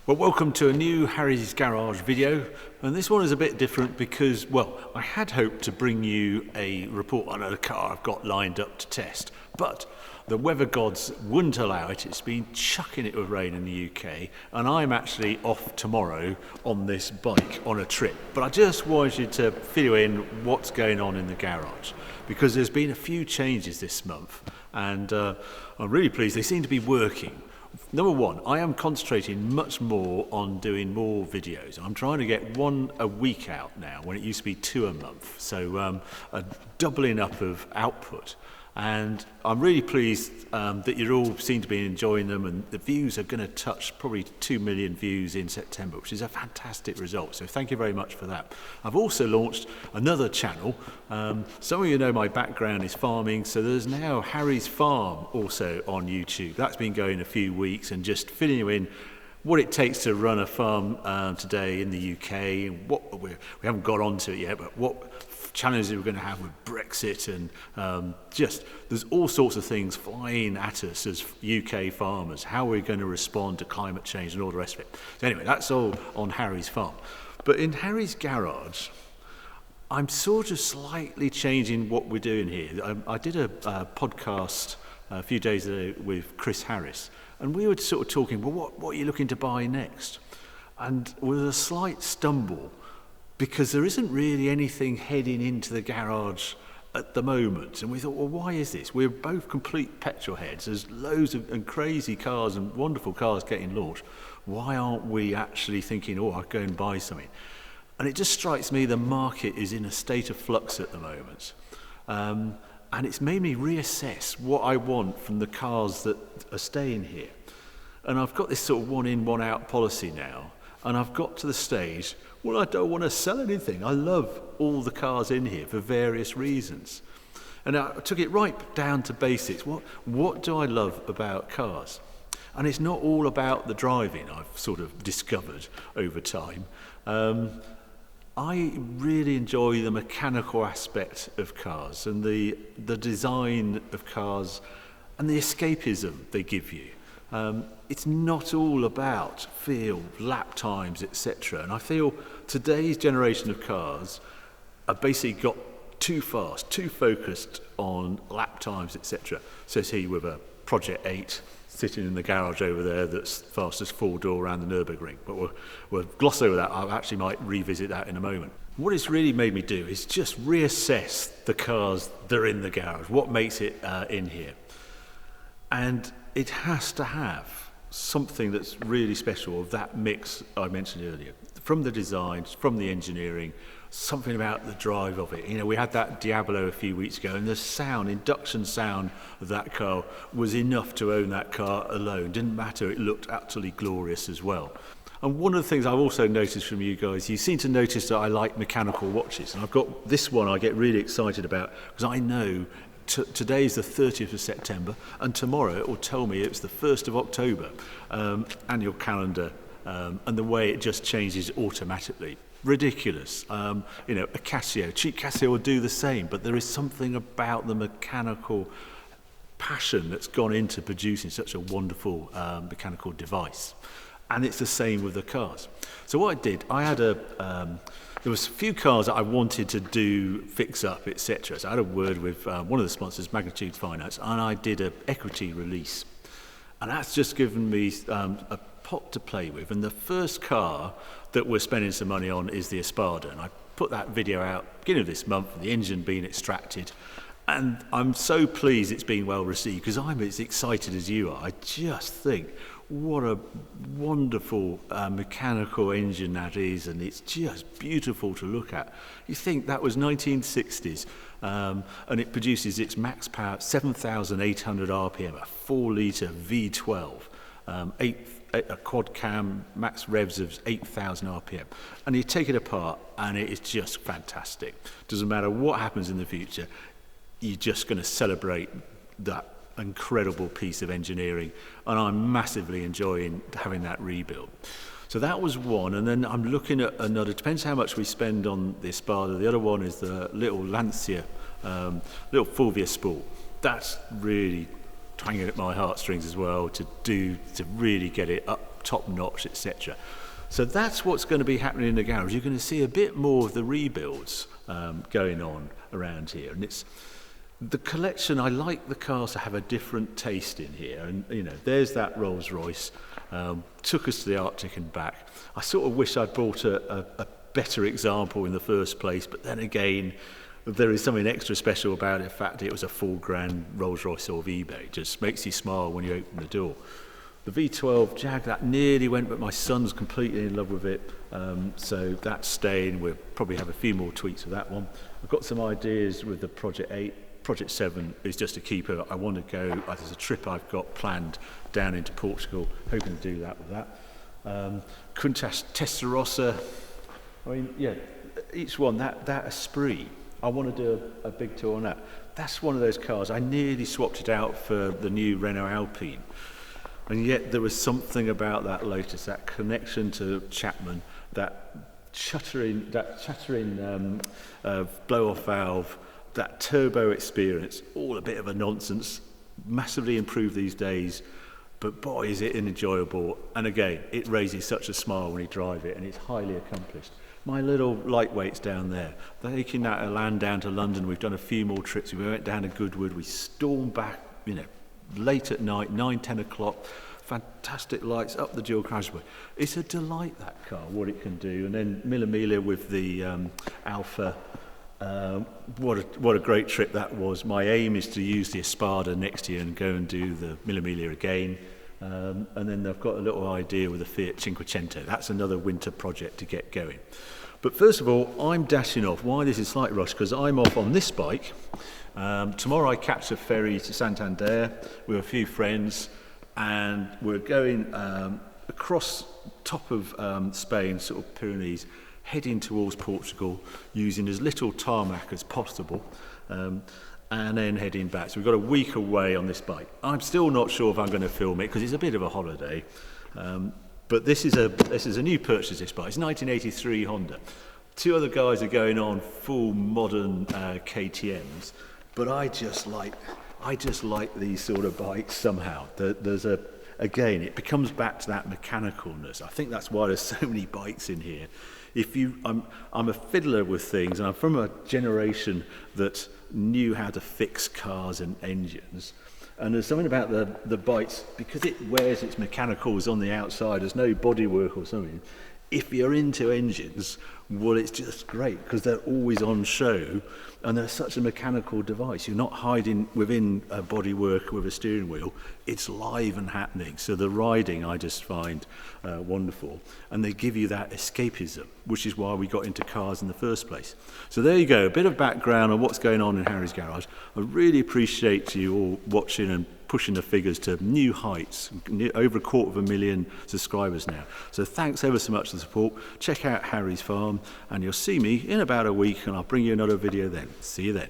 Well, welcome to a new Harry's Garage video, and this one is a bit different because, well, I had hoped to bring you a report on a car I've got lined up to test, but the weather gods wouldn't allow it. It's been chucking it with rain in the UK, and I'm actually off tomorrow on this bike on a trip. But I just wanted to fill you in what's going on in the garage, because there's been a few changes this month, and I'm really pleased they seem to be working. Number one, I am concentrating much more on doing more videos. I'm trying to get one a week out now when it used to be two a month. So a doubling up of output. And I'm really pleased that you all seem to be enjoying them, and the views are going to touch probably 2 million views in September, which is a fantastic result. So thank you very much for that. I've also launched another channel. Some of you know my background is farming, so there's now Harry's Farm also on YouTube. That's been going a few weeks and just filling you in what it takes to run a farm today in the UK, and what we haven't got onto it yet, but what challenges we're going to have with Brexit, and just there's all sorts of things flying at us as UK farmers, how we're going to respond to climate change and all the rest of it. So anyway, that's all on Harry's Farm. But in Harry's Garage, I'm sort of slightly changing what we're doing here. I did a podcast a few days ago with Chris Harris, and we were sort of talking, well, what are you looking to buy next? And with a slight stumble, because there isn't really anything heading into the garage at the moment. And we thought, well, why is this? We're both complete petrol heads. There's loads of and crazy cars and wonderful cars getting launched. Why aren't we actually thinking, oh, I'll go and buy something? And it just strikes me the market is in a state of flux at the moment. And it's made me reassess what I want from the cars that are staying here. And I've got this sort of one in, one out policy now. And I've got to the stage, well, I don't want to sell anything. I love all the cars in here for various reasons. And I took it right down to basics. What do I love about cars? And it's not all about the driving, I've sort of discovered over time. I really enjoy the mechanical aspect of cars and the design of cars and the escapism they give you. It's not all about feel, lap times, etc. And I feel today's generation of cars have basically got too fast, too focused on lap times, etc. Says he with a Project 8 sitting in the garage over there that's fastest four-door around the Nürburgring. But we'll gloss over that. I actually might revisit that in a moment. What it's really made me do is just reassess the cars that are in the garage. What makes it in here? And it has to have something that's really special of that mix I mentioned earlier. From the designs, from the engineering, something about the drive of it. You know, we had that Diablo a few weeks ago, and the sound, induction sound of that car was enough to own that car alone. Didn't matter, it looked absolutely glorious as well. And one of the things I've also noticed from you guys, you seem to notice that I like mechanical watches. And I've got this one I get really excited about, because I know today is the 30th of September, and tomorrow it will tell me it's the 1st of October, annual calendar, and the way it just changes automatically. Ridiculous. You know, a Casio, cheap Casio will do the same, but there is something about the mechanical passion that's gone into producing such a wonderful mechanical device. And it's the same with the cars. So what I did, I had there was a few cars that I wanted to do fix up, etc. So I had a word with one of the sponsors, Magnitude Finance, and I did an equity release. And that's just given me a pot to play with. And the first car that we're spending some money on is the Espada. And I put that video out beginning of this month, the engine being extracted. And I'm so pleased it's been well received, because I'm as excited as you are. I just think, what a wonderful mechanical engine that is, and it's just beautiful to look at. You think that was 1960s, and it produces its max power 7,800 RPM, a 4-litre V12, a quad cam, max revs of 8,000 RPM. And you take it apart, and it is just fantastic. Doesn't matter what happens in the future, you're just going to celebrate that incredible piece of engineering, and I'm massively enjoying having that rebuild. So that was one, and then I'm looking at another. Depends how much we spend on the Espada. The other one is the little Lancia, little Fulvia Sport. That's really twanging at my heartstrings as well, to really get it up top notch, etc. So that's what's going to be happening in the garage. You're going to see a bit more of the rebuilds going on around here, and it's the collection. I like the cars to have a different taste in here, and you know, there's that Rolls Royce, took us to the Arctic and back. I sort of wish I'd bought a better example in the first place, but then again, there is something extra special about it. In fact, it was a $4,000 Rolls Royce off eBay. It just makes you smile when you open the door. The V12 Jag, that nearly went, but my son's completely in love with it, so that's staying. We'll probably have a few more tweaks with that one. I've got some ideas with the Project 8. Project 7 is just a keeper. I want to go, there's a trip I've got planned down into Portugal, hoping to do that with that. Countach Testarossa, I mean, yeah, each one, that Esprit, I want to do a big tour on that. That's one of those cars, I nearly swapped it out for the new Renault Alpine. And yet there was something about that Lotus, that connection to Chapman, that chattering blow-off valve, that turbo experience, all a bit of a nonsense, massively improved these days, but boy is it enjoyable. And again, it raises such a smile when you drive it, and it's highly accomplished. My little lightweights down there, taking that Elan down to London. We've done a few more trips. We went down to Goodwood, we stormed back, you know, late at night, 9-10 o'clock, fantastic lights up the dual carriageway. It's a delight, that car, what it can do. And then Mille Miglia with the Alpha, what a great trip that was. My aim is to use the Espada next year and go and do the Mille Miglia again. And then I've got a little idea with the Fiat Cinquecento. That's another winter project to get going. But first of all, I'm dashing off. Why this is slight rush? Because I'm off on this bike. Tomorrow I catch a ferry to Santander with a few friends, and we're going across top of Spain, sort of Pyrenees, heading towards Portugal, using as little tarmac as possible, and then heading back. So we've got a week away on this bike. I'm still not sure if I'm going to film it because it's a bit of a holiday. But this is a new purchase, this bike. It's 1983 Honda. Two other guys are going on full modern KTMs, but I just like these sort of bikes somehow. Again, it becomes back to that mechanicalness. I think that's why there's so many bikes in here. I'm a fiddler with things, and I'm from a generation that knew how to fix cars and engines. And there's something about the bikes, because it wears its mechanicals on the outside, there's no bodywork or something. If you're into engines, well, it's just great because they're always on show, and they're such a mechanical device. You're not hiding within a bodywork with a steering wheel. It's live and happening. So the riding I just find wonderful, and they give you that escapism, which is why we got into cars in the first place. So there you go, a bit of background on what's going on in Harry's Garage. I really appreciate you all watching and pushing the figures to new heights, over 250,000 subscribers now. So thanks ever so much for the support. Check out Harry's Farm, and you'll see me in about a week, and I'll bring you another video then. See you then.